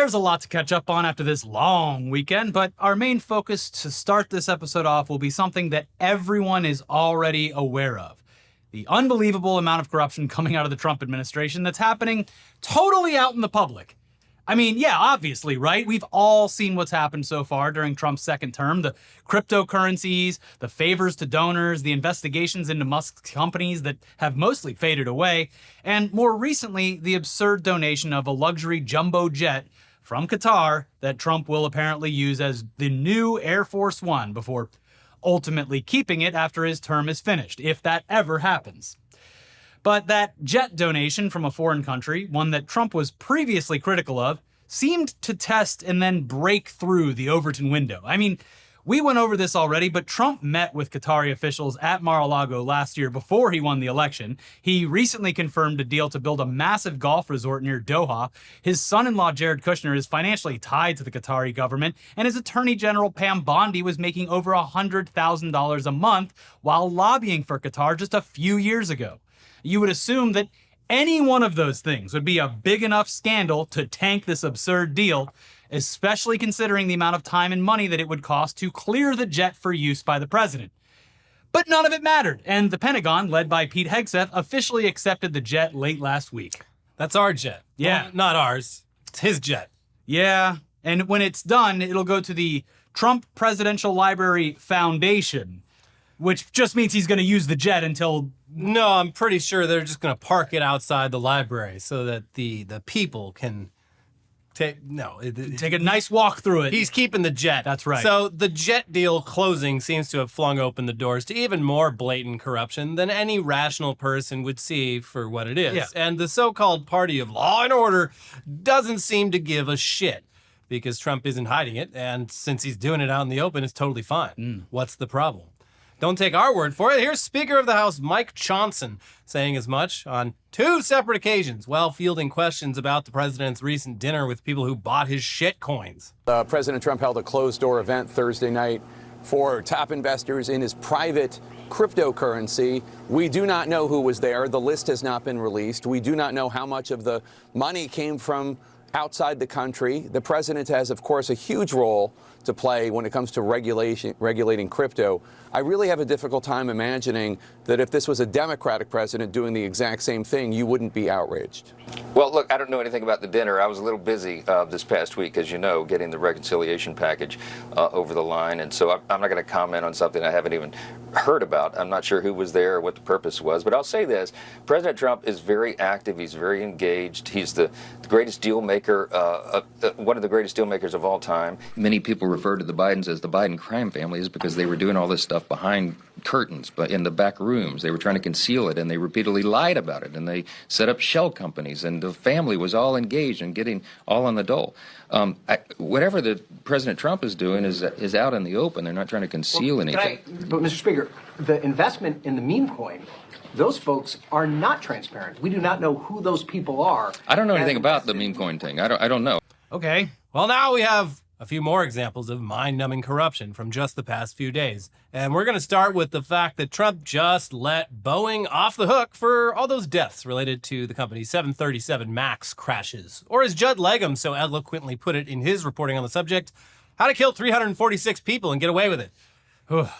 There's a lot to catch up on after this long weekend, but our main focus to start this episode off will be something that everyone is already aware of. The unbelievable amount of corruption coming out of the Trump administration that's happening totally out in the public. I mean, yeah, obviously, right? We've all seen what's happened so far during Trump's second term. The cryptocurrencies, the favors to donors, the investigations into Musk's companies that have mostly faded away, and more recently, the absurd donation of a luxury jumbo jet from Qatar that Trump will apparently use as the new Air Force One before ultimately keeping it after his term is finished, if that ever happens. But that jet donation from a foreign country, one that Trump was previously critical of, seemed to test and then break through the Overton window. I mean, we went over this already, but Trump met with Qatari officials at Mar-a-Lago last year before he won the election. He recently confirmed a deal to build a massive golf resort near Doha. His son-in-law, Jared Kushner, is financially tied to the Qatari government, and his attorney general, Pam Bondi, was making over $100,000 a month while lobbying for Qatar just a few years ago. You would assume that any one of those things would be a big enough scandal to tank this absurd deal, especially considering the amount of time and money that it would cost to clear the jet for use by the president. But none of it mattered, and the Pentagon, led by Pete Hegseth, officially accepted the jet late last week. That's our jet. Yeah. Well, not ours. It's his jet. Yeah, and when it's done, it'll go to the Trump Presidential Library Foundation, which just means he's going to use the jet until... No, I'm pretty sure they're just going to park it outside the library so that the people can take take a nice walk through it. He's keeping the jet. That's right. So the jet deal closing seems to have flung open the doors to even more blatant corruption than any rational person would see for what it is. Yeah. And the so-called party of law and order doesn't seem to give a shit because Trump isn't hiding it. And since he's doing it out in the open, it's totally fine. What's the problem? Don't take our word for it. Here's Speaker of the House Mike Johnson saying as much on two separate occasions while fielding questions about the president's recent dinner with people who bought his shit coins. President Trump held a closed-door event Thursday night for top investors in his private cryptocurrency. We do not know who was there. The list has not been released. We do not know how much of the money came from outside the country. The president has, of course, a huge role to play when it comes to regulating crypto. I really have a difficult time imagining that if this was a Democratic president doing the exact same thing, you wouldn't be outraged. Well, look, I don't know anything about the dinner. I was a little busy this past week, as you know, getting the reconciliation package over the line. And so I'm not going to comment on something I haven't even heard about. I'm not sure who was there or what the purpose was. But I'll say this. President Trump is very active. He's very engaged. He's the greatest deal maker, one of the greatest deal makers of all time. Many people refer to the Bidens as the Biden crime families because they were doing all this stuff behind curtains, but in the back rooms. They were trying to conceal it, and they repeatedly lied about it, and they set up shell companies, and the family was all engaged and getting all on the dole. Whatever the President Trump is doing is out in the open. They're not trying to conceal anything. But, Mr. Speaker, the investment in the meme coin, those folks are not transparent. We do not know who those people are. I don't know anything about the meme coin thing. I don't know. Okay. Well, now we have a few more examples of mind-numbing corruption from just the past few days. And we're going to start with the fact that Trump just let Boeing off the hook for all those deaths related to the company's 737 MAX crashes. Or as Judd Legum so eloquently put it in his reporting on the subject, how to kill 346 people and get away with it.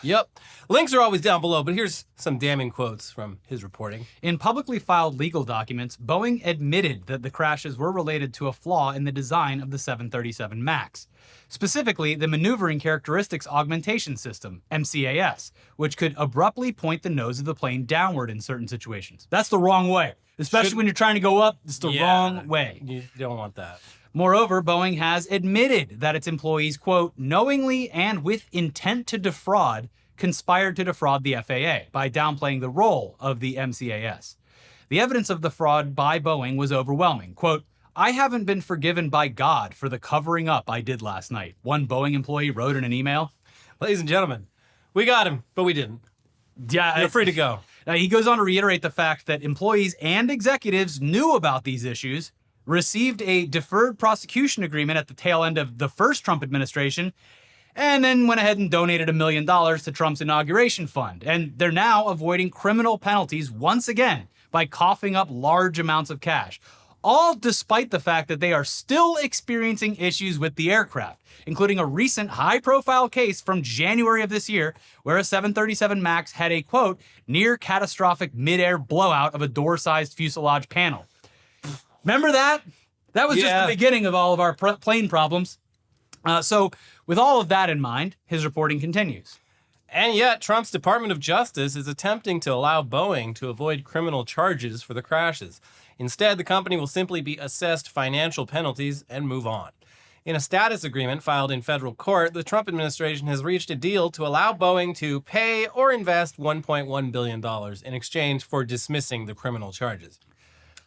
Yep. Links are always down below, but here's some damning quotes from his reporting. In publicly filed legal documents, Boeing admitted that the crashes were related to a flaw in the design of the 737 MAX. Specifically, the Maneuvering Characteristics Augmentation System, MCAS, which could abruptly point the nose of the plane downward in certain situations. That's the wrong way. Especially when you're trying to go up, it's the wrong way. You don't want that. Moreover, Boeing has admitted that its employees, quote, knowingly and with intent to defraud, conspired to defraud the FAA by downplaying the role of the MCAS. The evidence of the fraud by Boeing was overwhelming. Quote, I haven't been forgiven by God for the covering up I did last night, one Boeing employee wrote in an email. Ladies and gentlemen, we got him, but we didn't. Yeah, You're free to go. He goes on to reiterate the fact that employees and executives knew about these issues, received a deferred prosecution agreement at the tail end of the first Trump administration, and then went ahead and donated $1 million to Trump's inauguration fund. And they're now avoiding criminal penalties once again by coughing up large amounts of cash. all despite the fact that they are still experiencing issues with the aircraft, including a recent high-profile case from January of this year where a 737 MAX had a, quote, near catastrophic mid-air blowout of a door-sized fuselage panel. Remember that? That was just the beginning of all of our plane problems. So with all of that in mind, his reporting continues. And yet, Trump's Department of Justice is attempting to allow Boeing to avoid criminal charges for the crashes. Instead, the company will simply be assessed financial penalties and move on. In a status agreement filed in federal court, the Trump administration has reached a deal to allow Boeing to pay or invest $1.1 billion in exchange for dismissing the criminal charges.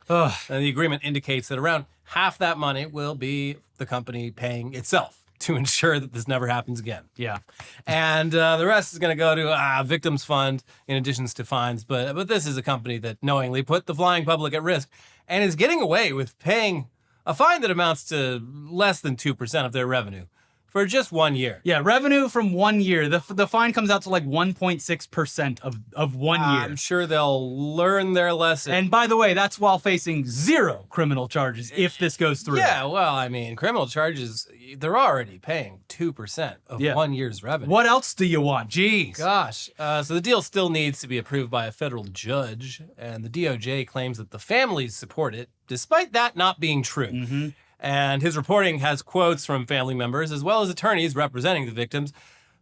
And the agreement indicates that around half that money will be the company paying itself to ensure that this never happens again. Yeah. And the rest is going to go to Victims Fund in addition to fines. But this is a company that knowingly put the flying public at risk and is getting away with paying a fine that amounts to less than 2% of their revenue for just 1 year. Yeah, revenue from 1 year. The fine comes out to like 1.6% of 1 year. I'm sure they'll learn their lesson. And by the way, that's while facing 0 criminal charges if this goes through. Yeah, well, I mean, criminal charges, they're already paying 2% of 1 year's revenue. What else do you want? Jeez. Gosh. So the deal still needs to be approved by a federal judge, and the DOJ claims that the families support it, despite that not being true. Mm-hmm. And his reporting has quotes from family members as well as attorneys representing the victims.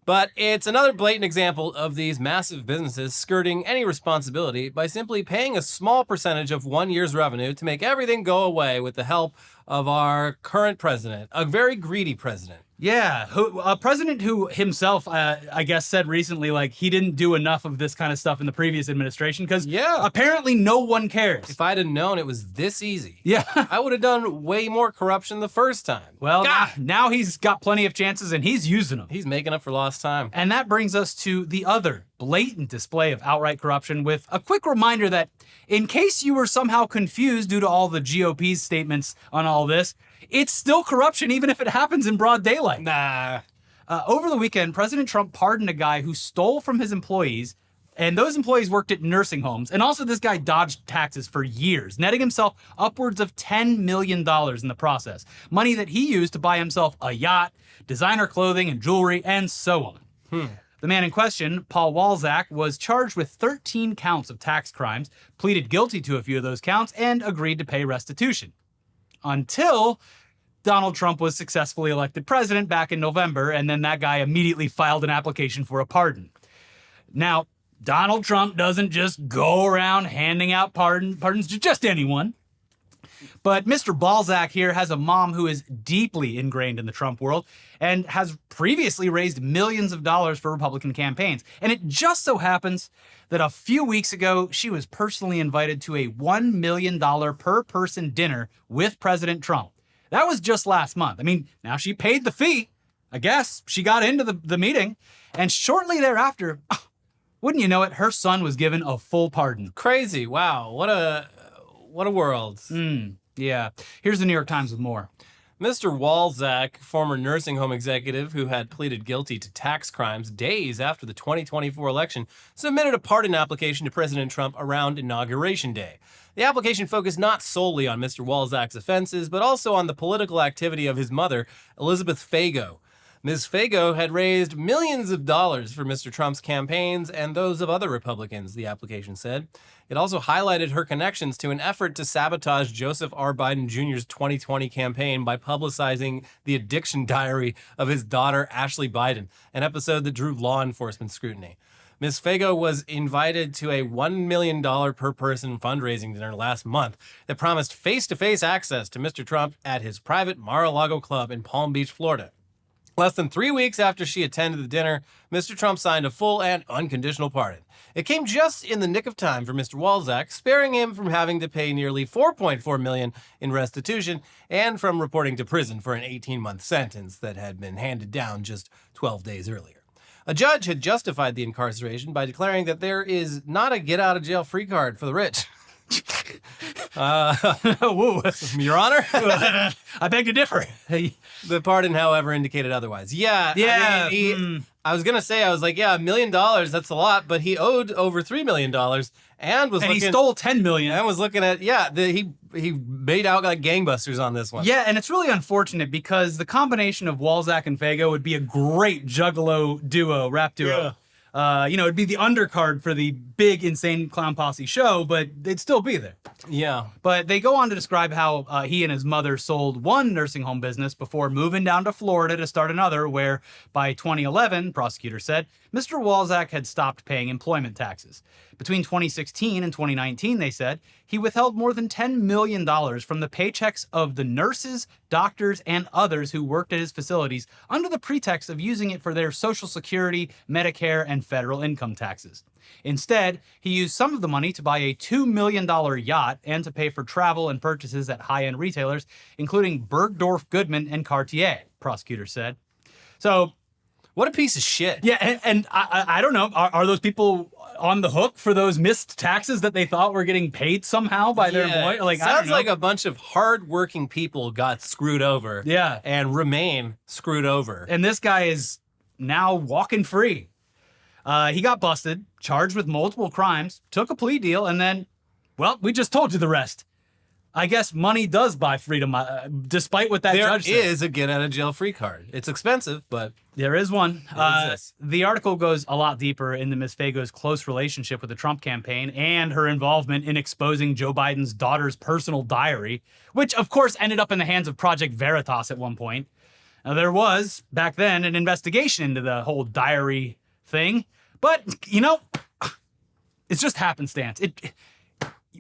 But it's another blatant example of these massive businesses skirting any responsibility by simply paying a small percentage of 1 year's revenue to make everything go away with the help of our current president, a very greedy president. Yeah, a president who himself, I guess, said recently, like, he didn't do enough of this kind of stuff in the previous administration because apparently no one cares. If I'd have known it was this easy, yeah, I would have done way more corruption the first time. Well, now he's got plenty of chances and he's using them. He's making up for lost time. And that brings us to the other blatant display of outright corruption with a quick reminder that in case you were somehow confused due to all the GOP's statements on all this, it's still corruption even if it happens in broad daylight. Over the weekend, President Trump pardoned a guy who stole from his employees, and those employees worked at nursing homes. And also this guy dodged taxes for years, netting himself upwards of $10 million in the process. Money that he used to buy himself a yacht, designer clothing and jewelry, and so on. The man in question, Paul Walczak, was charged with 13 counts of tax crimes, pleaded guilty to a few of those counts, and agreed to pay restitution. Until Donald Trump was successfully elected president back in November, and then that guy immediately filed an application for a pardon. Now, Donald Trump doesn't just go around handing out pardons to just anyone. But Mr. Balzac here has a mom who is deeply ingrained in the Trump world and has previously raised millions of dollars for Republican campaigns. And it just so happens that a few weeks ago, she was personally invited to a $1 million per person dinner with President Trump. That was just last month. I mean, now she paid the fee. I guess she got into the meeting. And shortly thereafter, wouldn't you know it, her son was given a full pardon. Crazy. Wow. What a world. Yeah. Here's the New York Times with more. Mr. Walczak, former nursing home executive who had pleaded guilty to tax crimes days after the 2024 election, submitted a pardon application to President Trump around Inauguration Day. The application focused not solely on Mr. Walczak's offenses, but also on the political activity of his mother, Elizabeth Fago. Ms. Fago had raised millions of dollars for Mr. Trump's campaigns and those of other Republicans, the application said. It also highlighted her connections to an effort to sabotage Joseph R. Biden Jr.'s 2020 campaign by publicizing the addiction diary of his daughter, Ashley Biden, an episode that drew law enforcement scrutiny. Ms. Fago was invited to a $1 million per person fundraising dinner last month that promised face-to-face access to Mr. Trump at his private Mar-a-Lago club in Palm Beach, Florida. Less than 3 weeks after she attended the dinner, Mr. Trump signed a full and unconditional pardon. It came just in the nick of time for Mr. Walczak, sparing him from having to pay nearly $4.4 million in restitution and from reporting to prison for an 18-month sentence that had been handed down just 12 days earlier. A judge had justified the incarceration by declaring that there is not a get-out-of-jail-free card for the rich. Woo. Your Honor? I beg to differ. The pardon, however, indicated otherwise. Yeah. Yeah. I mean, I was going to say, I was like, yeah, $1 million, that's a lot, but he owed over $3 million and he stole $10 million. And was looking at, he made out like gangbusters on this one. Yeah, and it's really unfortunate because the combination of Walzak and Fago would be a great juggalo duo, rap duo. Yeah. It'd be the undercard for the big Insane Clown Posse show, but they'd still be there. Yeah. But they go on to describe how he and his mother sold one nursing home business before moving down to Florida to start another, where by 2011, prosecutors said, Mr. Walzak had stopped paying employment taxes. Between 2016 and 2019, they said, he withheld more than $10 million from the paychecks of the nurses, doctors, and others who worked at his facilities under the pretext of using it for their Social Security, Medicare, and federal income taxes. Instead, he used some of the money to buy a $2 million yacht and to pay for travel and purchases at high-end retailers, including Bergdorf Goodman and Cartier, prosecutors said. So, what a piece of shit. yeah, and I don't know, are those people on the hook for those missed taxes that they thought were getting paid somehow by their employer? Like, I don't sounds know. like a bunch of hardworking people got screwed over. Yeah. And remain screwed over. And this guy is now walking free. He got busted, charged with multiple crimes, took a plea deal, and then, well, we just told you the rest. I guess money does buy freedom, despite what that judge said. There is a get-out-of-jail-free card. It's expensive, but there is one. It exists. The article goes a lot deeper into Ms. Fago's close relationship with the Trump campaign and her involvement in exposing Joe Biden's daughter's personal diary, which, of course, ended up in the hands of Project Veritas at one point. Now, there was, back then, an investigation into the whole diary thing, but, it's just happenstance.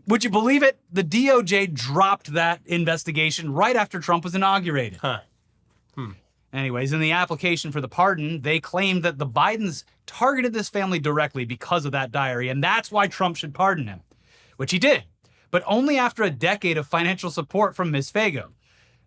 Would you believe it? The DOJ dropped that investigation right after Trump was inaugurated. Anyways, in the application for the pardon, they claimed that the Bidens targeted this family directly because of that diary, and that's why Trump should pardon him, which he did, but only after a decade of financial support from Ms. Fago.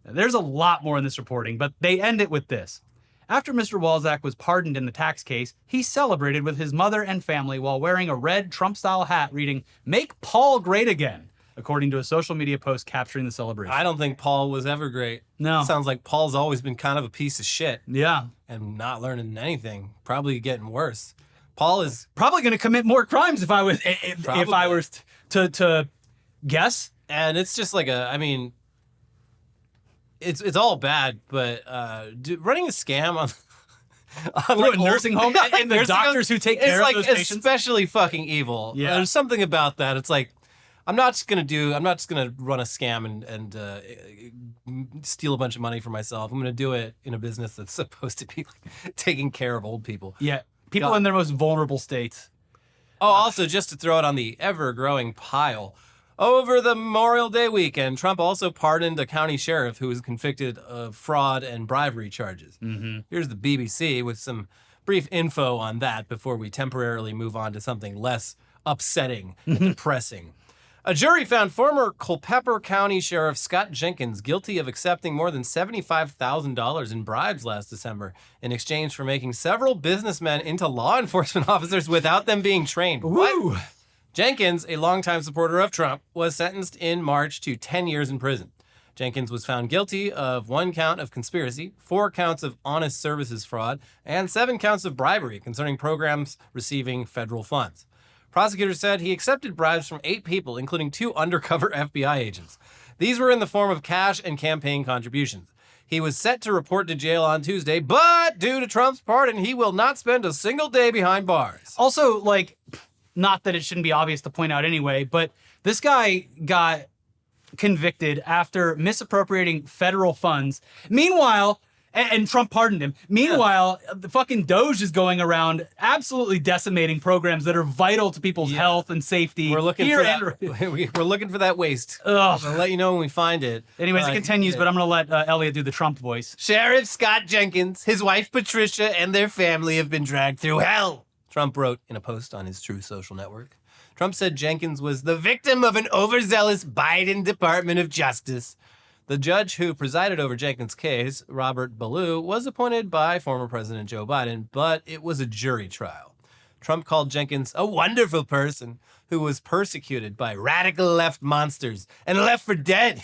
Now, there's a lot more in this reporting, but they end it with this. After Mr. Walzak was pardoned in the tax case, he celebrated with his mother and family while wearing a red Trump-style hat reading, "Make Paul Great Again," according to a social media post capturing the celebration. I don't think Paul was ever great. No. Sounds like Paul's always been kind of a piece of shit Yeah. and not learning anything. Probably getting worse. Paul is Probably going to commit more crimes if I was to guess. and it's just like it's all bad, but running a scam on Through a nursing home and the nursing doctors home, who take care it's of those like patients. especially fucking evil. Yeah. There's something about that. It's like I'm not just gonna run a scam and steal a bunch of money for myself. I'm gonna do it in a business that's supposed to be like taking care of old people. Yeah. People God. in their most vulnerable states. Oh, also, just to throw it on the ever-growing pile, over the Memorial Day weekend, Trump also pardoned a county sheriff who was convicted of fraud and bribery charges. Mm-hmm. Here's the BBC with some brief info on that before we temporarily move on to something less upsetting and depressing. A jury found former Culpeper County Sheriff Scott Jenkins guilty of accepting more than $75,000 in bribes last December in exchange for making several businessmen into law enforcement officers without them being trained. Woo! Jenkins, a longtime supporter of Trump, was sentenced in March to 10 years in prison. Jenkins was found guilty of 1 count of conspiracy, 4 counts of honest services fraud, and 7 counts of bribery concerning programs receiving federal funds. Prosecutors said he accepted bribes from 8 people, including 2 undercover FBI agents. These were in the form of cash and campaign contributions. He was set to report to jail on Tuesday, but due to Trump's pardon, he will not spend a single day behind bars. Also, not that it shouldn't be obvious to point out anyway, but this guy got convicted after misappropriating federal funds. Meanwhile, and Trump pardoned him. Meanwhile, the fucking Doge is going around absolutely decimating programs that are vital to people's health and safety. We're looking here for that. We're looking for that waste. Ugh. I'll let you know when we find it. Anyways, it continues, but I'm going to let Elliot do the Trump voice. Sheriff Scott Jenkins, his wife Patricia, and their family have been dragged through hell, Trump wrote in a post on his Truth Social network. Trump said Jenkins was the victim of an overzealous Biden Department of Justice. The judge who presided over Jenkins' case, Robert Ballou, was appointed by former President Joe Biden, but it was a jury trial. Trump called Jenkins a wonderful person who was persecuted by radical left monsters and left for dead.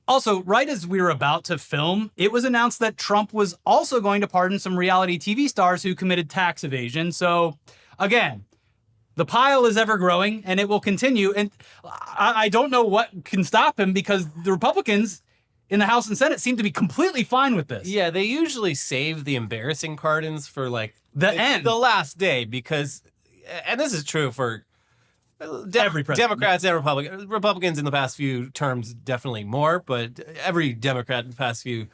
Also, right as we were about to film, it was announced that Trump was also going to pardon some reality TV stars who committed tax evasion. So, again, the pile is ever growing, and it will continue. And I don't know what can stop him, because the Republicans in the House and Senate seem to be completely fine with this. Yeah, they usually save the embarrassing pardons for like The end. the last day, because, and this is true for Every president. Democrats and Republicans in the past few terms, definitely more, but every Democrat in the past few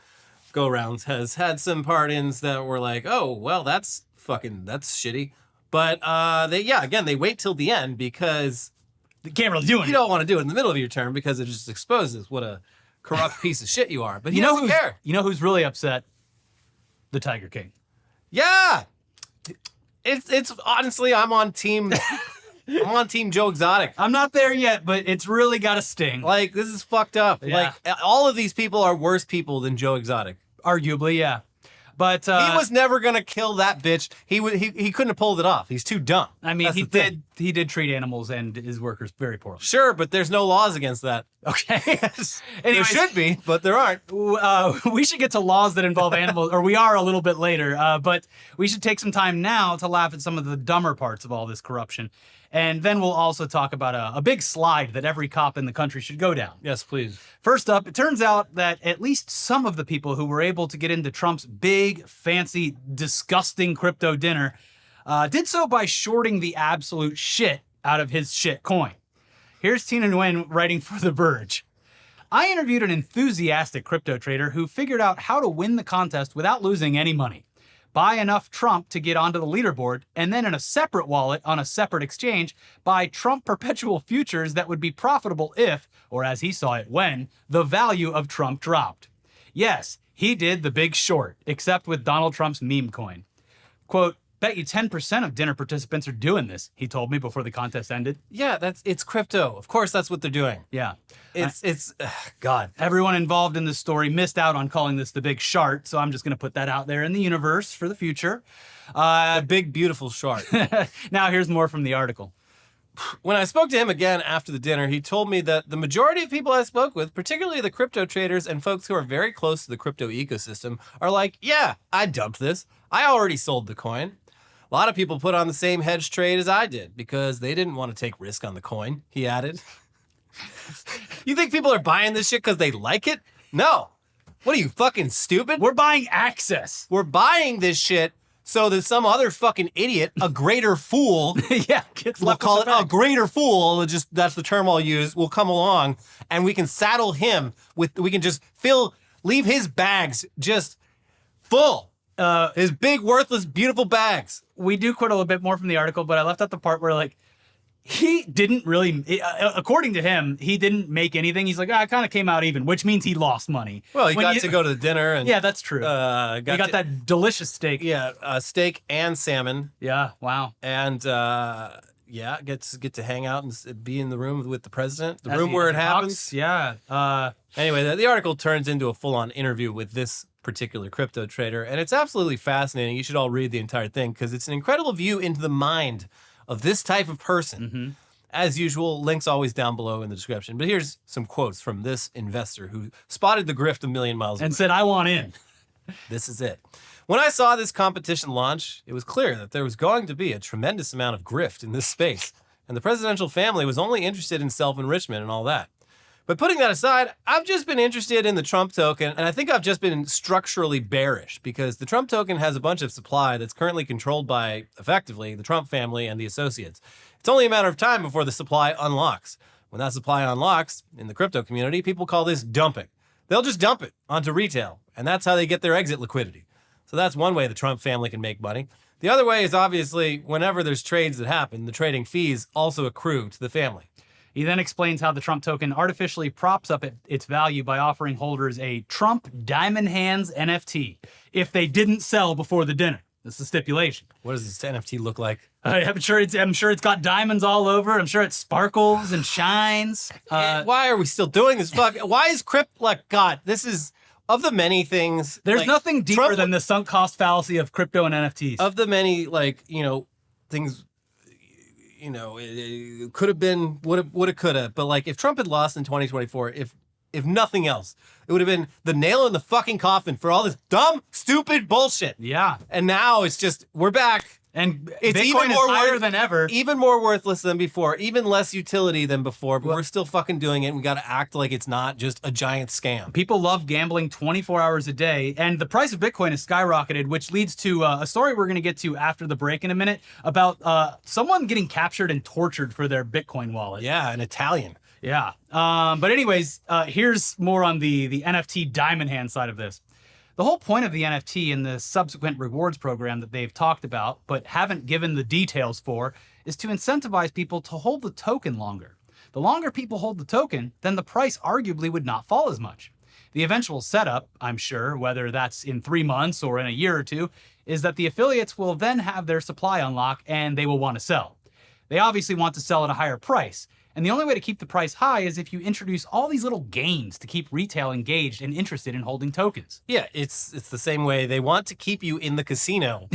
go-rounds has had some pardons that were like, oh, well, that's shitty. But they wait till the end, because They can't really do anything. you don't want to do it in the middle of your term, because it just exposes what a corrupt piece of shit you are. But he doesn't care. You know who's really upset? The Tiger King. Yeah. It's honestly, I'm on team Joe Exotic. I'm not there yet, but it's really got a sting. Like, this is fucked up. Yeah. Like, all of these people are worse people than Joe Exotic. Arguably, yeah. But He was never gonna kill that bitch. He couldn't have pulled it off. He's too dumb. I mean, That's he the thing. did treat animals and his workers very poorly. Sure, but there's no laws against that. Okay. There Anyways, should be, but there aren't. we should get to laws that involve animals, or we are a little bit later. But we should take some time now to laugh at some of the dumber parts of all this corruption. And then we'll also talk about a big slide that every cop in the country should go down. Yes, please. First up, it turns out that at least some of the people who were able to get into Trump's big, fancy, disgusting crypto dinner did so by shorting the absolute shit out of his shit coin. Here's Tina Nguyen writing for The Verge. I interviewed an enthusiastic crypto trader who figured out how to win the contest without losing any money. Buy enough Trump to get onto the leaderboard, and then in a separate wallet on a separate exchange, buy Trump perpetual futures that would be profitable if, or as he saw it when, the value of Trump dropped. Yes, he did the Big Short, except with Donald Trump's meme coin. Quote, bet you 10% of dinner participants are doing this, he told me before the contest ended. Yeah, it's crypto. Of course, that's what they're doing. Yeah. God. Everyone involved in this story missed out on calling this the Big Shart, so I'm just going to put that out there in the universe for the future. A big, beautiful shark. Now here's more from the article. When I spoke to him again after the dinner, he told me that the majority of people I spoke with, particularly the crypto traders and folks who are very close to the crypto ecosystem, are like, yeah, I dumped this. I already sold the coin. A lot of people put on the same hedge trade as I did because they didn't want to take risk on the coin, he added. You think people are buying this shit because they like it? No. What are you, fucking stupid? We're buying access. We're buying this shit so that some other fucking idiot, a greater fool, Yeah, kids we'll left call with it the a facts. greater fool, that's the term I'll use, will come along and we can saddle him with, we can just leave his bags just full. His big, worthless, beautiful bags. We do quote a little bit more from the article, but I left out the part where, like, he didn't really, according to him, he didn't make anything. He's like, I kind of came out even, which means he lost money. Well, he When got to go to the dinner and Yeah, that's true. He got got that delicious steak. yeah, steak and salmon, Yeah, wow. and get to hang out and be in the room with the president, the As room he- where as it he happens. talks, Yeah. Anyway, the article turns into a full-on interview with this particular crypto trader, and it's absolutely fascinating. You should all read the entire thing because it's an incredible view into the mind of this type of person. Mm-hmm. As usual, links always down below in the description. But here's some quotes from this investor who spotted the grift a million miles away. And said, I want in. This is it. When I saw this competition launch, it was clear that there was going to be a tremendous amount of grift in this space, and the presidential family was only interested in self-enrichment and all that. But putting that aside, I've just been interested in the Trump token, and I think I've just been structurally bearish because the Trump token has a bunch of supply that's currently controlled by, effectively, the Trump family and the associates. It's only a matter of time before the supply unlocks. When that supply unlocks, in the crypto community, people call this dumping. They'll just dump it onto retail, and that's how they get their exit liquidity. So that's one way the Trump family can make money. The other way is obviously whenever there's trades that happen, the trading fees also accrue to the family. He then explains how the Trump token artificially props up its value by offering holders a Trump Diamond Hands NFT if they didn't sell before the dinner. That's the stipulation. What does this NFT look like? I'm sure it's got diamonds all over. I'm sure it sparkles and shines. Why are we still doing this? Fuck. Why is crypto like God? This is of the many things. There's like, nothing deeper Trump- than the sunk cost fallacy of crypto and NFTs. of the many things, it could have been what it could have. But like, if Trump had lost in 2024, if nothing else, it would have been the nail in the fucking coffin for all this dumb, stupid bullshit. Yeah. And now it's just, we're back. And It's Bitcoin even is more higher than ever. Even more worthless than before, even less utility than before, but we're still fucking doing it. And we got to act like it's not just a giant scam. People love gambling 24 hours a day, and the price of Bitcoin has skyrocketed, which leads to a story we're going to get to after the break in a minute about someone getting captured and tortured for their Bitcoin wallet. Yeah, an Italian. Yeah. But anyways, here's more on the NFT diamond hand side of this. The whole point of the NFT and the subsequent rewards program that they've talked about, but haven't given the details for, is to incentivize people to hold the token longer. The longer people hold the token, then the price arguably would not fall as much. The eventual setup, I'm sure, whether that's in 3 months or in a year or two, is that the affiliates will then have their supply unlock and they will want to sell. They obviously want to sell at a higher price. And the only way to keep the price high is if you introduce all these little games to keep retail engaged and interested in holding tokens. Yeah, it's the same way they want to keep you in the casino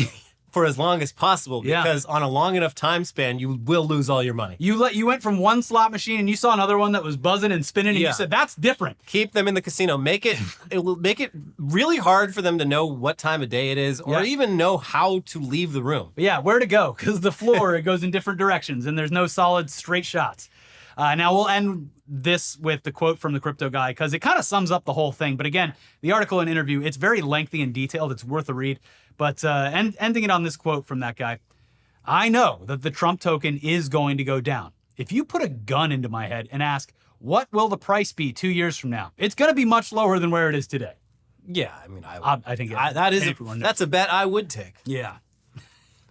for as long as possible, because on a long enough time span, you will lose all your money. You went from one slot machine and you saw another one that was buzzing and spinning and you said, that's different. Keep them in the casino. It will make it really hard for them to know what time of day it is or even know how to leave the room. But yeah, where to go, because the floor, it goes in different directions and there's no solid straight shots. Now we'll end this with the quote from the crypto guy because it kind of sums up the whole thing. But again, the article and interview, it's very lengthy and detailed. It's worth a read. But ending it on this quote from that guy, I know that the Trump token is going to go down. If you put a gun into my head and ask, what will the price be 2 years from now? It's going to be much lower than where it is today. Yeah, I mean, I think that's a bet I would take. Yeah.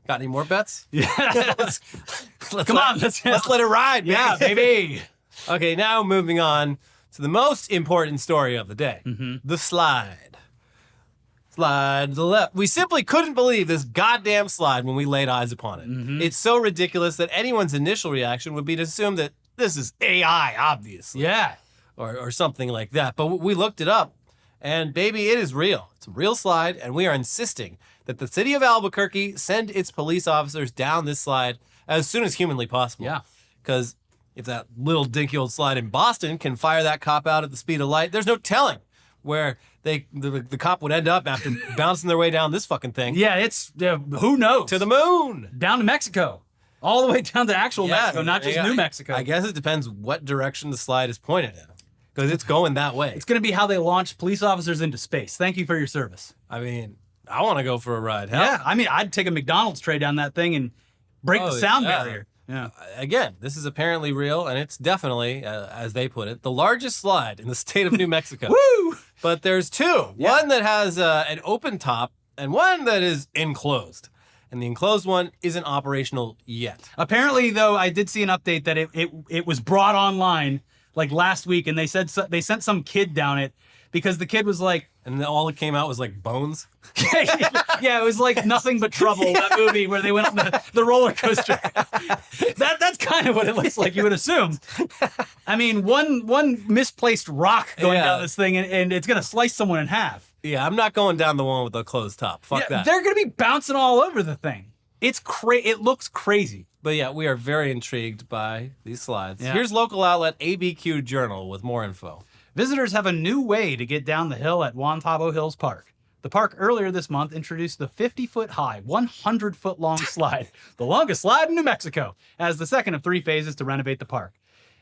Got any more bets? Yeah. let's let it ride, man. Yeah, baby. Okay, now moving on to the most important story of the day. The slide. Slide to the left. We simply couldn't believe this goddamn slide when we laid eyes upon it. It's so ridiculous that anyone's initial reaction would be to assume that this is AI, obviously. Yeah. Or something like that. But we looked it up, and baby, it is real. It's a real slide, and we are insisting that the city of Albuquerque send its police officers down this slide as soon as humanly possible. Yeah. Because if that little dinky old slide in Boston can fire that cop out at the speed of light, there's no telling where the cop would end up after bouncing their way down this fucking thing. Yeah, it's, who knows? To the moon. Down to Mexico. All the way down to actual Mexico, not just New Mexico. I guess it depends what direction the slide is pointed in. Because it's going that way. It's going to be how they launch police officers into space. Thank you for your service. I mean, I want to go for a ride. Hell. Yeah, I mean, I'd take a McDonald's tray down that thing and break the sound barrier. Yeah. Again, this is apparently real, and it's definitely, as they put it, the largest slide in the state of New Mexico. Woo! But there's two. Yeah. One that has an open top and one that is enclosed. And the enclosed one isn't operational yet. Apparently, though, I did see an update that it was brought online like last week, and they said they sent some kid down it because the kid was like, and then all that came out was like bones. Yeah, it was like Nothing But Trouble, that movie where they went on the roller coaster. That's kind of what it looks like, you would assume. I mean, one misplaced rock going down this thing, and it's going to slice someone in half. Yeah, I'm not going down the one with the closed top. Fuck that. They're going to be bouncing all over the thing. It looks crazy. But yeah, we are very intrigued by these slides. Yeah. Here's local outlet ABQ Journal with more info. Visitors have a new way to get down the hill at Juan Pablo Hills Park. The park earlier this month introduced the 50-foot-high, 100-foot-long slide, the longest slide in New Mexico, as the second of 3 phases to renovate the park.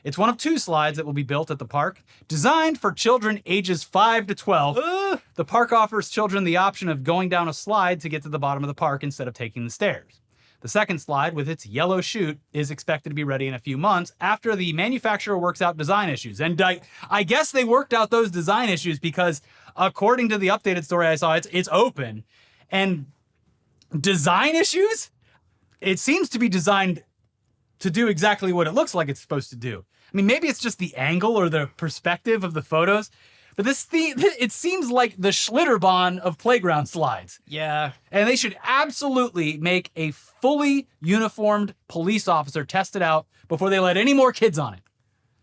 It's one of 2 slides that will be built at the park, designed for children ages 5 to 12. The park offers children the option of going down a slide to get to the bottom of the park instead of taking the stairs. The second slide, with its yellow chute, is expected to be ready in a few months after the manufacturer works out design issues. And I guess they worked out those design issues because, according to the updated story I saw, it's open. And design issues? It seems to be designed to do exactly what it looks like it's supposed to do. I mean, maybe it's just the angle or the perspective of the photos, but it seems like the Schlitterbahn of playground slides. Yeah. And they should absolutely make a fully uniformed police officer test it out before they let any more kids on it.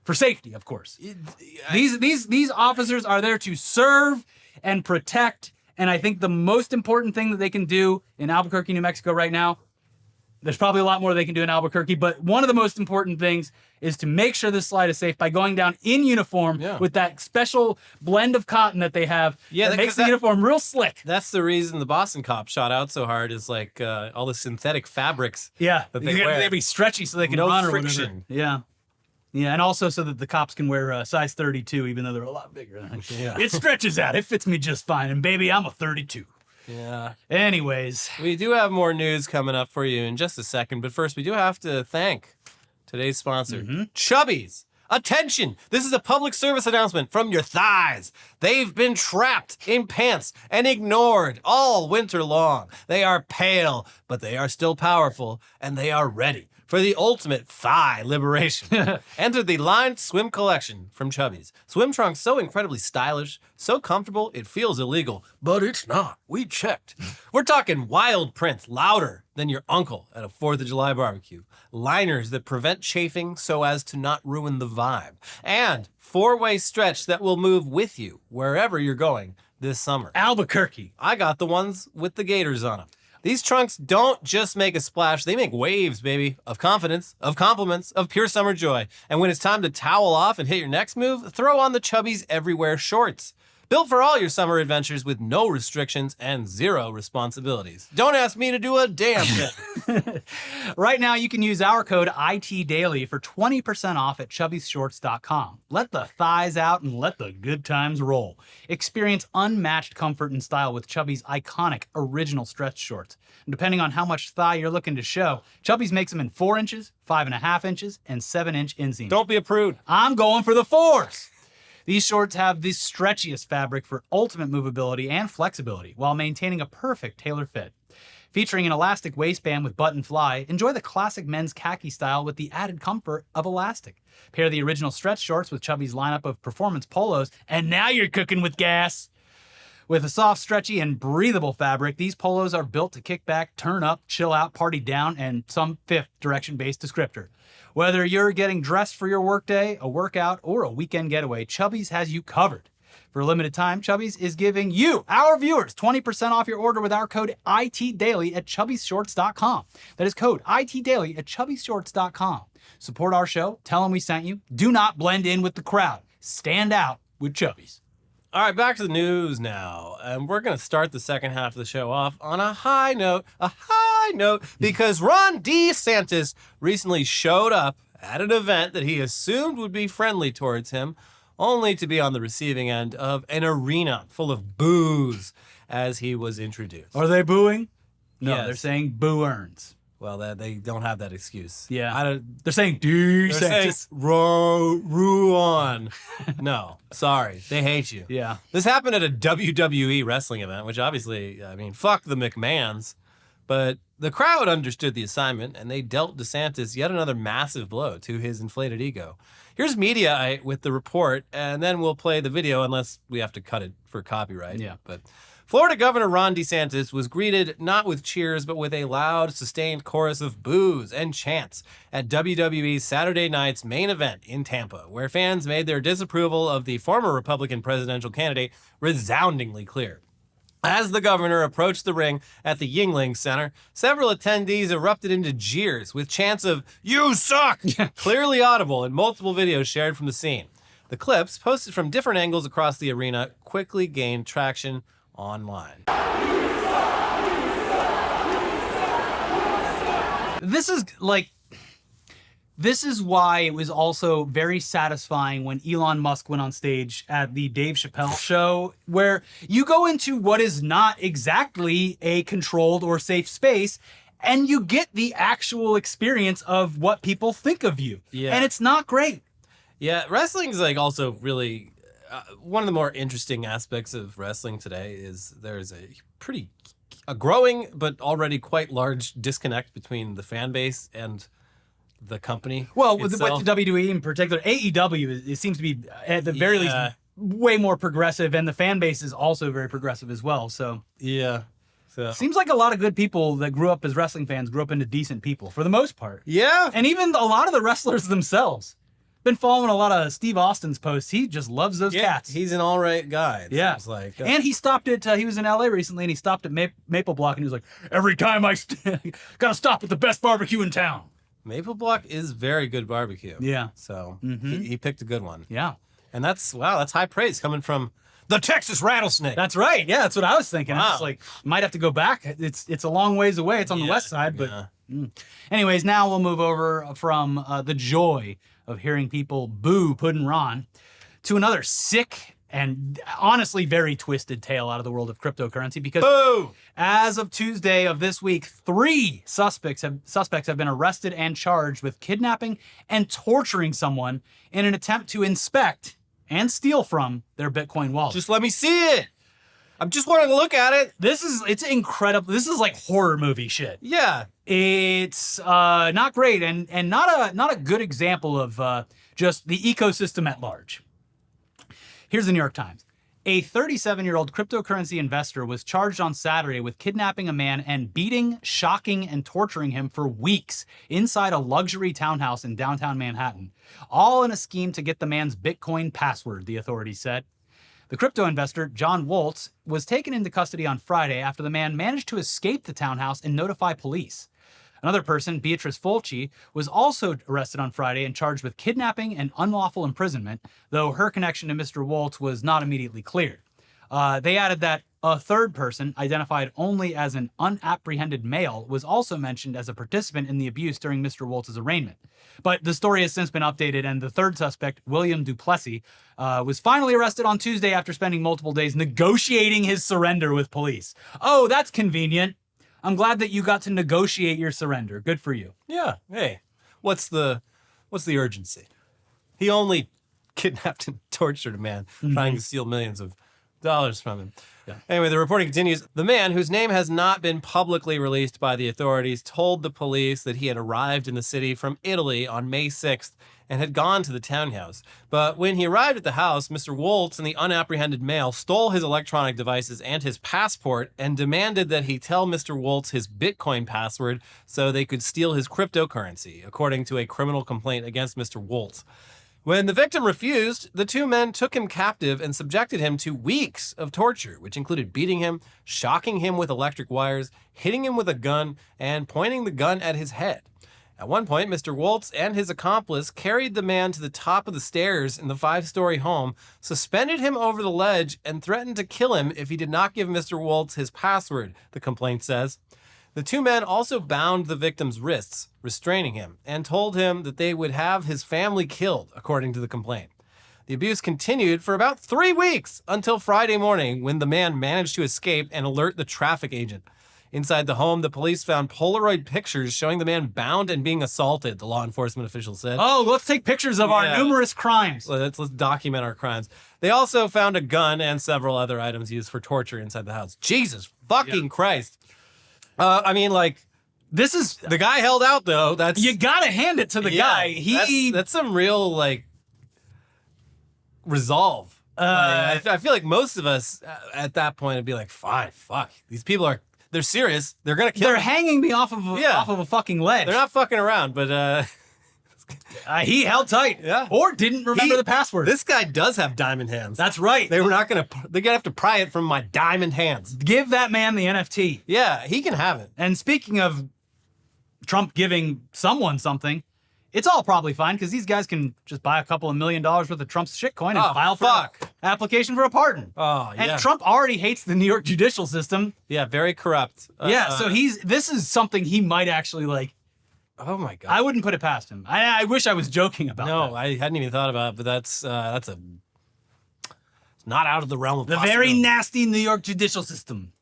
For safety, of course. These officers are there to serve and protect, and I think the most important thing that they can do in Albuquerque, New Mexico right now There's probably a lot more they can do in Albuquerque, but one of the most important things is to make sure this slide is safe by going down in uniform with that special blend of cotton that they have that makes the uniform real slick. That's the reason the Boston cop shot out so hard is like all the synthetic fabrics. Yeah, that they wear. They be stretchy so they can run or whatever. Yeah. Yeah, and also so that the cops can wear size 32, even though they're a lot bigger. It stretches out. It fits me just fine. And baby, I'm a 32. Yeah. Anyways. We do have more news coming up for you in just a second, but first we do have to thank today's sponsor, Chubbies. Attention! This is a public service announcement from your thighs. They've been trapped in pants and ignored all winter long. They are pale, but they are still powerful, and they are ready for the ultimate thigh liberation. Enter the lined swim collection from Chubbies. Swim trunks so incredibly stylish, so comfortable, it feels illegal. But it's not. We checked. We're talking wild prints, louder than your uncle at a 4th of July barbecue. Liners that prevent chafing so as to not ruin the vibe. And 4-way stretch that will move with you wherever you're going this summer. Albuquerque. I got the ones with the gators on them. These trunks don't just make a splash, they make waves, baby, of confidence, of compliments, of pure summer joy. And when it's time to towel off and hit your next move, throw on the Chubbies Everywhere shorts. Built for all your summer adventures with no restrictions and 0 responsibilities. Don't ask me to do a damn thing. Right now, you can use our code ITDaily for 20% off at chubbyshorts.com. Let the thighs out and let the good times roll. Experience unmatched comfort and style with Chubby's iconic original stretch shorts. And depending on how much thigh you're looking to show, Chubby's makes them in 4 inches, 5.5 inches, and 7-inch inseams. Don't be a prude. I'm going for the 4s. These shorts have the stretchiest fabric for ultimate movability and flexibility while maintaining a perfect tailor fit. Featuring an elastic waistband with button fly, enjoy the classic men's khaki style with the added comfort of elastic. Pair the original stretch shorts with Chubby's lineup of performance polos, and now you're cooking with gas. With a soft, stretchy, and breathable fabric, these polos are built to kick back, turn up, chill out, party down, and some 5th direction-based descriptor. Whether you're getting dressed for your workday, a workout, or a weekend getaway, Chubby's has you covered. For a limited time, Chubby's is giving you, our viewers, 20% off your order with our code ITDaily at chubbyshorts.com. That is code ITDaily at chubbyshorts.com. Support our show, tell them we sent you. Do not blend in with the crowd. Stand out with Chubby's. All right, back to the news now. And we're going to start the second half of the show off on a high note, because Ron DeSantis recently showed up at an event that he assumed would be friendly towards him, only to be on the receiving end of an arena full of boos as he was introduced. Are they booing? No, Yes. they're saying boo earns. Well, they don't have that excuse. Yeah. They're saying DeSantis. They're saying Ruan. No, sorry. They hate you. Yeah. This happened at a WWE wrestling event, which obviously, I mean, fuck the McMahons. But the crowd understood the assignment, and they dealt DeSantis yet another massive blow to his inflated ego. Here's Mediaite with the report, and then we'll play the video unless we have to cut it for copyright. Yeah. But Florida Governor Ron DeSantis was greeted not with cheers, but with a loud, sustained chorus of boos and chants at WWE's Saturday night's main event in Tampa, where fans made their disapproval of the former Republican presidential candidate resoundingly clear. As the governor approached the ring at the Yuengling Center, several attendees erupted into jeers with chants of, "You suck!" clearly audible in multiple videos shared from the scene. The clips, posted from different angles across the arena, quickly gained traction online. This is why it was also very satisfying when Elon Musk went on stage at the Dave Chappelle show, where you go into what is not exactly a controlled or safe space, and you get the actual experience of what people think of you. Yeah. And it's not great. Yeah, wrestling's like also really one of the more interesting aspects of wrestling today is there's a growing but already quite large disconnect between the fan base and the company. Well, with itself. the WWE in particular, AEW, it seems to be at the very least way more progressive, and the fan base is also very progressive as well. So Yeah. So seems like a lot of good people that grew up as wrestling fans grew up into decent people for the most part. yeah. And even a lot of the wrestlers themselves. Been following a lot of Steve Austin's posts. He just loves those cats. He's an all right guy. It Yeah. seems like. And he stopped at, he was in LA recently and he stopped at Maple Block and he was like, every time gotta stop at the best barbecue in town. Maple Block is very good barbecue. Yeah. So he picked a good one. Yeah. And that's high praise coming from the Texas rattlesnake. That's right. Yeah, that's what I was thinking. Wow. It's like, might have to go back. It's a long ways away. It's on the west side, but anyways, now we'll move over from the joy of hearing people boo Puddin' Ron to another sick and honestly very twisted tale out of the world of cryptocurrency because Boo! as of Tuesday of this week, 3 suspects have been arrested and charged with kidnapping and torturing someone in an attempt to inspect and steal from their Bitcoin wallet. Just let me see it. I'm just wanting to look at it. It's incredible. This is like horror movie shit. Yeah. It's not great and not a good example of just the ecosystem at large. Here's the New York Times. A 37-year-old cryptocurrency investor was charged on Saturday with kidnapping a man and beating, shocking, and torturing him for weeks inside a luxury townhouse in downtown Manhattan, all in a scheme to get the man's Bitcoin password, the authorities said. The crypto investor, John Waltz, was taken into custody on Friday after the man managed to escape the townhouse and notify police. Another person, Beatrice Fulci, was also arrested on Friday and charged with kidnapping and unlawful imprisonment, though her connection to Mr. Waltz was not immediately cleared. They added that a third person, identified only as an unapprehended male, was also mentioned as a participant in the abuse during Mr. Waltz's arraignment. But the story has since been updated, and the third suspect, William Duplessis, was finally arrested on Tuesday after spending multiple days negotiating his surrender with police. Oh, that's convenient. I'm glad that you got to negotiate your surrender. Good for you. Yeah. Hey, what's the urgency? He only kidnapped and tortured a man trying to steal millions of dollars from him. Yeah. Anyway, the reporting continues. The man, whose name has not been publicly released by the authorities, told the police that he had arrived in the city from Italy on May 6th and had gone to the townhouse. But when he arrived at the house, Mr. Waltz and the unapprehended male stole his electronic devices and his passport and demanded that he tell Mr. Waltz his Bitcoin password so they could steal his cryptocurrency, according to a criminal complaint against Mr. Waltz. When the victim refused, the 2 men took him captive and subjected him to weeks of torture, which included beating him, shocking him with electric wires, hitting him with a gun, and pointing the gun at his head. At one point, Mr. Waltz and his accomplice carried the man to the top of the stairs in the 5-story home, suspended him over the ledge, and threatened to kill him if he did not give Mr. Waltz his password, the complaint says. The 2 men also bound the victim's wrists, restraining him, and told him that they would have his family killed, according to the complaint. The abuse continued for about 3 weeks until Friday morning when the man managed to escape and alert the traffic agent. Inside the home, the police found Polaroid pictures showing the man bound and being assaulted, the law enforcement official said. Oh, let's take pictures of our numerous crimes. Let's document our crimes. They also found a gun and several other items used for torture inside the house. Jesus fucking Christ. This is the guy held out though. You gotta hand it to the guy. That's some real resolve. I feel like most of us at that point would be like, fine, fuck. These people they're serious. They're gonna kill. They're hanging me off of a fucking ledge. They're not fucking around, but he held tight. Yeah. Or didn't remember the password. This guy does have diamond hands. That's right. They're gonna have to pry it from my diamond hands. Give that man the NFT. Yeah, he can have it. And speaking of Trump giving someone something, it's all probably fine because these guys can just buy a couple of $1 million worth of Trump's shitcoin and file for an application for a pardon. Oh, yeah. And Trump already hates the New York judicial system. Yeah, very corrupt. So this is something he might actually like. Oh my God. I wouldn't put it past him. I wish I was joking about that. No, I hadn't even thought about it, but that's it's not out of the realm of the possibility. very nasty New York judicial system.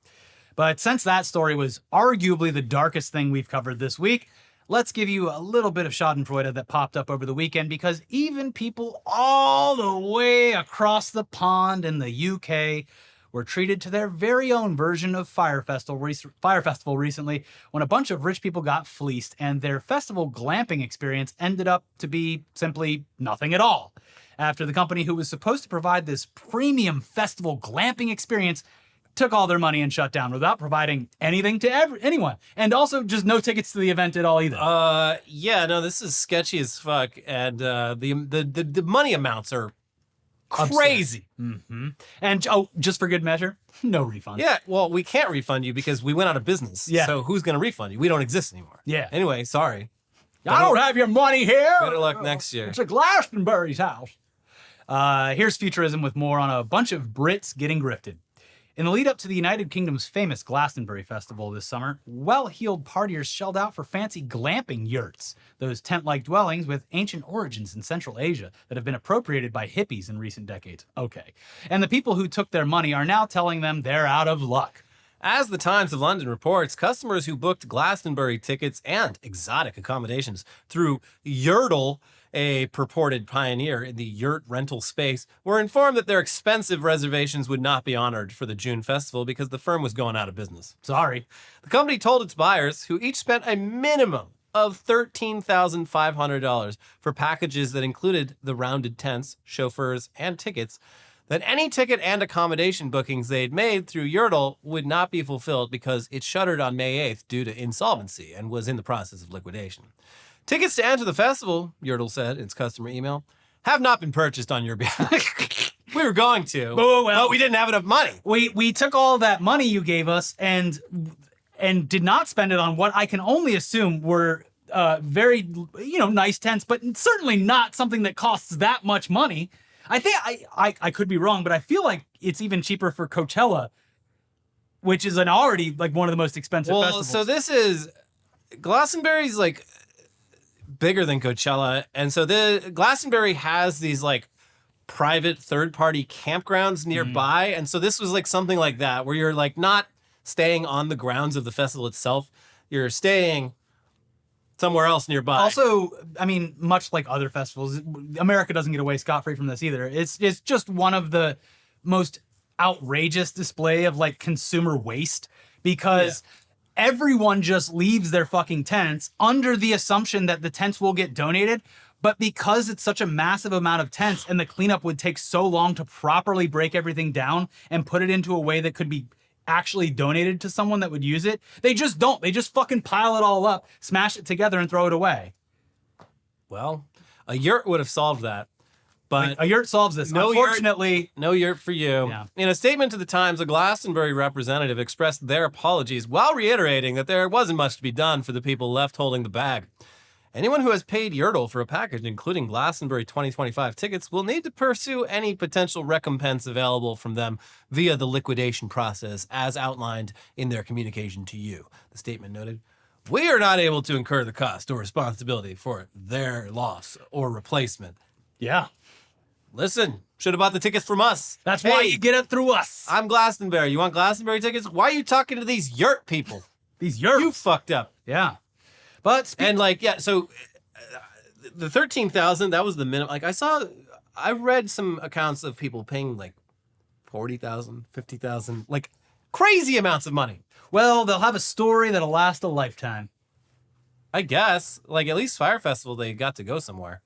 But since that story was arguably the darkest thing we've covered this week, let's give you a little bit of schadenfreude that popped up over the weekend because even people all the way across the pond in the UK were treated to their very own version of FYRE Festival recently when a bunch of rich people got fleeced and their festival glamping experience ended up to be simply nothing at all. After the company who was supposed to provide this premium festival glamping experience took all their money and shut down without providing anything to anyone. And also just no tickets to the event at all either. Yeah, no, this is sketchy as fuck. And the money amounts are crazy. Mm-hmm. And just for good measure, no refund. Yeah, well, we can't refund you because we went out of business. Yeah. So who's going to refund you? We don't exist anymore. Yeah. Anyway, sorry. I don't have your money here. Better luck next year. It's a Glastonbury's house. Here's Futurism with more on a bunch of Brits getting grifted. In the lead up to the United Kingdom's famous Glastonbury Festival this summer, well-heeled partiers shelled out for fancy glamping yurts, those tent-like dwellings with ancient origins in Central Asia that have been appropriated by hippies in recent decades. Okay. And the people who took their money are now telling them they're out of luck. As the Times of London reports, customers who booked Glastonbury tickets and exotic accommodations through Yurtle, a purported pioneer in the yurt rental space, were informed that their expensive reservations would not be honored for the June festival because the firm was going out of business. Sorry. The company told its buyers, who each spent a minimum of $13,500 for packages that included the rounded tents, chauffeurs, and tickets, that any ticket and accommodation bookings they'd made through Yurtle would not be fulfilled because it shuttered on May 8th due to insolvency and was in the process of liquidation. Tickets to enter the festival, Yurtle said in its customer email, have not been purchased on your behalf. We were going to, but we didn't have enough money. We took all that money you gave us and did not spend it on what I can only assume were very, nice tents, but certainly not something that costs that much money. I think I could be wrong, but I feel like it's even cheaper for Coachella, which is an already like one of the most expensive festivals. So this is Glastonbury's like bigger than Coachella, and so the Glastonbury has these like private third-party campgrounds nearby, and so this was like something like that where you're like not staying on the grounds of the festival itself, you're staying somewhere else nearby. Also, I mean, much like other festivals, America doesn't get away scot-free from this either. It's just one of the most outrageous display of like consumer waste because everyone just leaves their fucking tents under the assumption that the tents will get donated. But because it's such a massive amount of tents and the cleanup would take so long to properly break everything down and put it into a way that could be actually donated to someone that would use it, they just don't. They just fucking pile it all up, smash it together, and throw it away. Well, a yurt would have solved that. But a yurt solves this. Unfortunately, no yurt for you. Yeah. In a statement to the Times, a Glastonbury representative expressed their apologies while reiterating that there wasn't much to be done for the people left holding the bag. Anyone who has paid Yurtle for a package, including Glastonbury 2025 tickets, will need to pursue any potential recompense available from them via the liquidation process as outlined in their communication to you. The statement noted, "We are not able to incur the cost or responsibility for their loss or replacement." yeah. Listen, should have bought the tickets from us. That's why you get it through us. I'm Glastonbury. You want Glastonbury tickets? Why are you talking to these yurt people? These yurts. You fucked up. Yeah. But so the 13,000, that was the minimum. Like I read some accounts of people paying like 40,000, 50,000, like crazy amounts of money. well, they'll have a story that'll last a lifetime. I guess, like at least FYRE Festival, they got to go somewhere.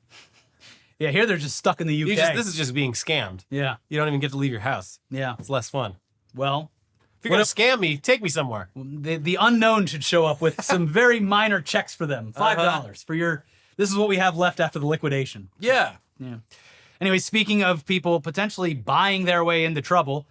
Yeah, here they're just stuck in the UK. This is just being scammed. Yeah. You don't even get to leave your house. Yeah. It's less fun. Well, If you're going to scam me, take me somewhere. the unknown should show up with some very minor checks for them. $5 for your, this is what we have left after the liquidation. Yeah. Yeah. Anyway, speaking of people potentially buying their way into trouble,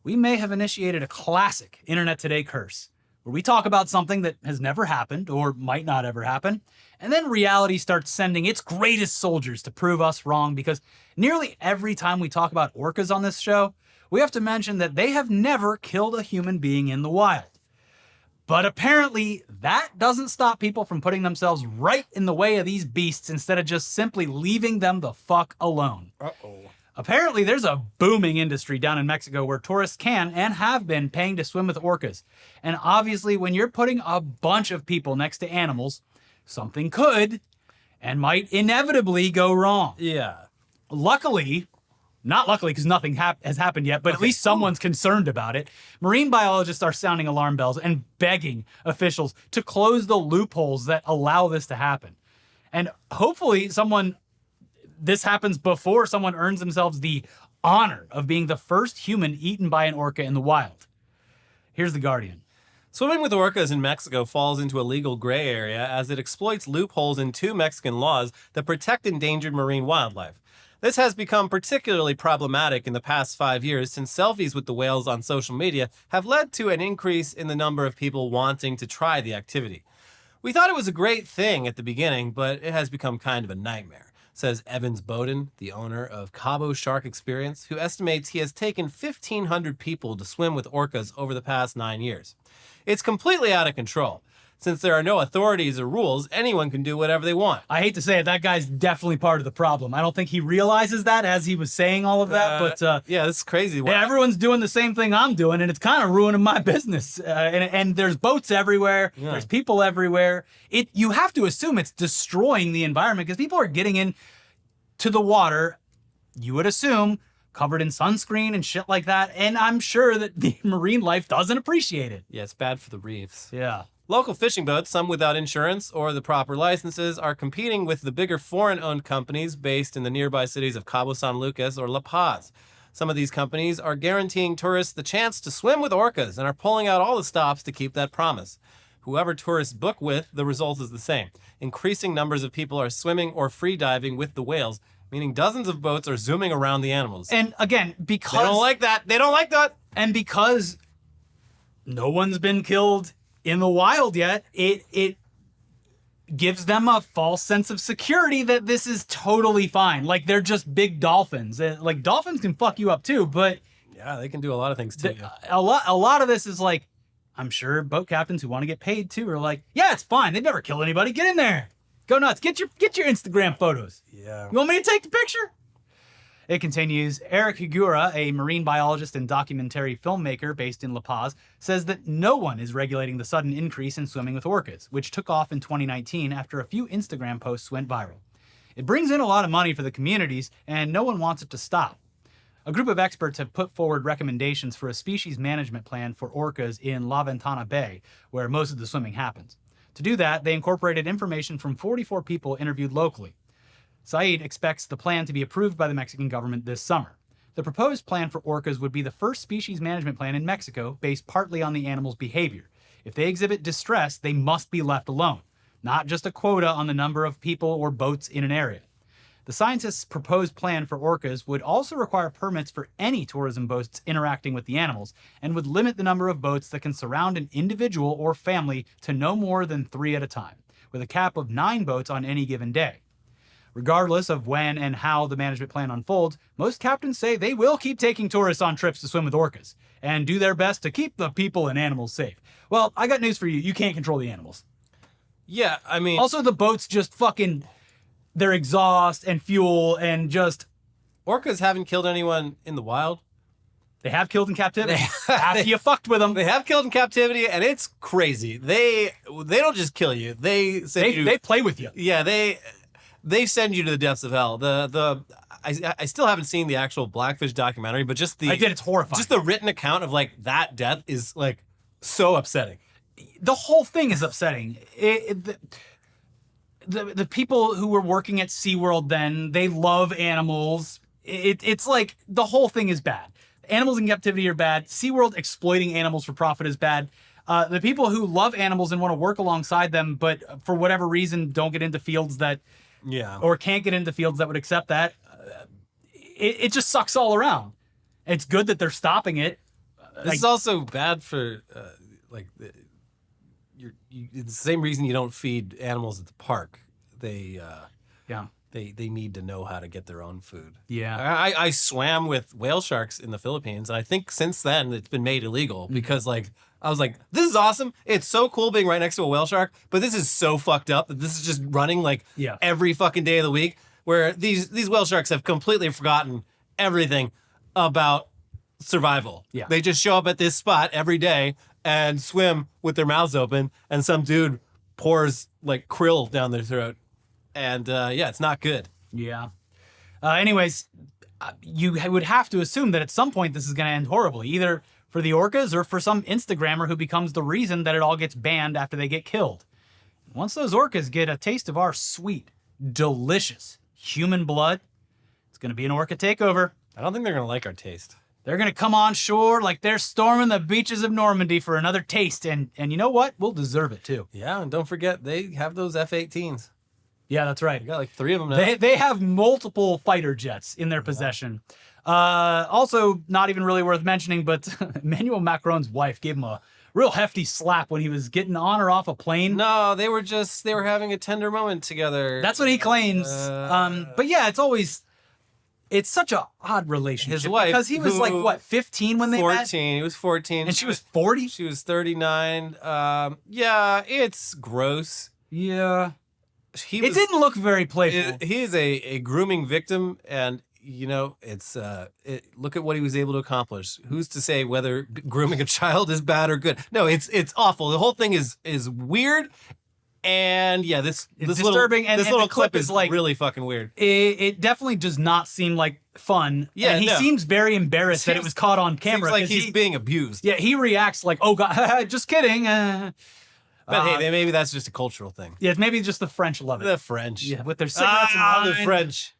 we may have initiated a classic Internet Today curse, where we talk about something that has never happened or might not ever happen, and then reality starts sending its greatest soldiers to prove us wrong, because nearly every time we talk about orcas on this show, we have to mention that they have never killed a human being in the wild. But apparently, that doesn't stop people from putting themselves right in the way of these beasts instead of just simply leaving them the fuck alone. Apparently, there's a booming industry down in Mexico where tourists can and have been paying to swim with orcas. And obviously, when you're putting a bunch of people next to animals, something could and might inevitably go wrong. Yeah. Luckily, not luckily because nothing has happened yet, but at least someone's concerned about it. Marine biologists are sounding alarm bells and begging officials to close the loopholes that allow this to happen. And hopefully this happens before someone earns themselves the honor of being the first human eaten by an orca in the wild. Here's The Guardian. Swimming with orcas in Mexico falls into a legal gray area as it exploits loopholes in 2 Mexican laws that protect endangered marine wildlife. This has become particularly problematic in the past 5 years since selfies with the whales on social media have led to an increase in the number of people wanting to try the activity. We thought it was a great thing at the beginning, but it has become kind of a nightmare, says Evans Bowden, the owner of Cabo Shark Experience, who estimates he has taken 1,500 people to swim with orcas over the past 9 years. It's completely out of control. Since there are no authorities or rules, anyone can do whatever they want. I hate to say it, that guy's definitely part of the problem. I don't think he realizes that as he was saying all of that, but yeah, this is crazy. yeah, everyone's doing the same thing I'm doing, and it's kind of ruining my business. And there's boats everywhere. Yeah. There's people everywhere. You have to assume it's destroying the environment because people are getting in to the water, you would assume, covered in sunscreen and shit like that. And I'm sure that the marine life doesn't appreciate it. Yeah, it's bad for the reefs. Yeah. Local fishing boats, some without insurance or the proper licenses, are competing with the bigger foreign-owned companies based in the nearby cities of Cabo San Lucas or La Paz. Some of these companies are guaranteeing tourists the chance to swim with orcas and are pulling out all the stops to keep that promise. Whoever tourists book with, the result is the same. Increasing numbers of people are swimming or free diving with the whales, meaning dozens of boats are zooming around the animals. And again, because... They don't like that. They don't like that. And because no one's been killed in the wild yet, it gives them a false sense of security that this is totally fine. Like, they're just big dolphins. Like, dolphins can fuck you up too, but... Yeah, they can do a lot of things to you. A lot of this is like, I'm sure boat captains who want to get paid too are like, yeah, it's fine. They've never killed anybody. Get in there. Go nuts. Get your Instagram photos. Yeah. You want me to take the picture? It continues. Eric Higura, a marine biologist and documentary filmmaker based in La Paz, says that no one is regulating the sudden increase in swimming with orcas, which took off in 2019 after a few Instagram posts went viral. It brings in a lot of money for the communities, and no one wants it to stop. A group of experts have put forward recommendations for a species management plan for orcas in La Ventana Bay, where most of the swimming happens. To do that, they incorporated information from 44 people interviewed locally. Saeed expects the plan to be approved by the Mexican government this summer. The proposed plan for orcas would be the first species management plan in Mexico based partly on the animal's behavior. If they exhibit distress, they must be left alone, not just a quota on the number of people or boats in an area. The scientists' proposed plan for orcas would also require permits for any tourism boats interacting with the animals and would limit the number of boats that can surround an individual or family to no more than 3 at a time, with a cap of 9 boats on any given day. Regardless of when and how the management plan unfolds, most captains say they will keep taking tourists on trips to swim with orcas and do their best to keep the people and animals safe. Well, I got news for you. You can't control the animals. Yeah, I mean... Also, the boats just fucking... Their exhaust and fuel and just... Orcas haven't killed anyone in the wild. They have killed in captivity. After you fucked with them. They have killed in captivity, and it's crazy. They don't just kill you. They play with you. Yeah, they send you to the depths of hell. I still haven't seen the actual Blackfish documentary, but just the... I did, it's horrifying. Just the written account of, like, that death is, like, so upsetting. The whole thing is upsetting. The people who were working at SeaWorld then, they love animals. It's like, the whole thing is bad. Animals in captivity are bad. SeaWorld exploiting animals for profit is bad. The people who love animals and want to work alongside them, but for whatever reason don't get into fields that... Yeah. Or can't get into fields that would accept that. It just sucks all around. It's good that they're stopping it. It's also bad for, it's the same reason you don't feed animals at the park. They need to know how to get their own food. Yeah. I swam with whale sharks in the Philippines, and I think since then it's been made illegal because, like, I was like, this is awesome. It's so cool being right next to a whale shark, but this is so fucked up that this is just running like every fucking day of the week, where these whale sharks have completely forgotten everything about survival. Yeah. They just show up at this spot every day and swim with their mouths open, and some dude pours like krill down their throat. And it's not good. Yeah. Anyways, you would have to assume that at some point this is going to end horribly, either for the orcas or for some Instagrammer who becomes the reason that it all gets banned after they get killed. Once those orcas get a taste of our sweet, delicious human blood, it's going to be an orca takeover. I don't think they're going to like our taste. They're going to come on shore like they're storming the beaches of Normandy for another taste. And you know what? We'll deserve it, too. Yeah, and don't forget, they have those F-18s. Yeah, that's right. They got like 3 of them now. They have multiple fighter jets in their possession. Also, not even really worth mentioning, but Emmanuel Macron's wife gave him a real hefty slap when he was getting on or off a plane. No, they were having a tender moment together. That's what he claims. But yeah, it's such an odd relationship. His wife, because he was like, what, 15 when they met? 14. He was 14. And she was 40? She was 39. Yeah, it's gross. Yeah. It didn't look very playful. He is a grooming victim, and it's look at what he was able to accomplish. Who's to say whether grooming a child is bad or good? No, it's awful. The whole thing is weird, and yeah, this disturbing. This and little the clip is like really fucking weird. It definitely does not seem like fun. Yeah, and he seems very embarrassed that it was caught on camera. Seems like he's being abused. Yeah, he reacts like, "Oh God, just kidding." But hey, maybe that's just a cultural thing. Yeah, maybe just the French love it. The French. Yeah, with their cigarettes and wine. The French.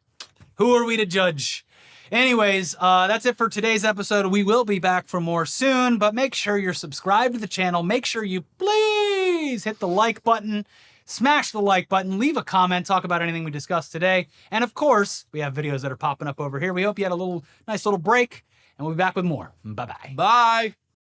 Who are we to judge? Anyways, that's it for today's episode. We will be back for more soon, but make sure you're subscribed to the channel. Make sure you please hit the like button, smash the like button, leave a comment, talk about anything we discussed today. And of course, we have videos that are popping up over here. We hope you had a nice little break, and we'll be back with more. Bye-bye. Bye.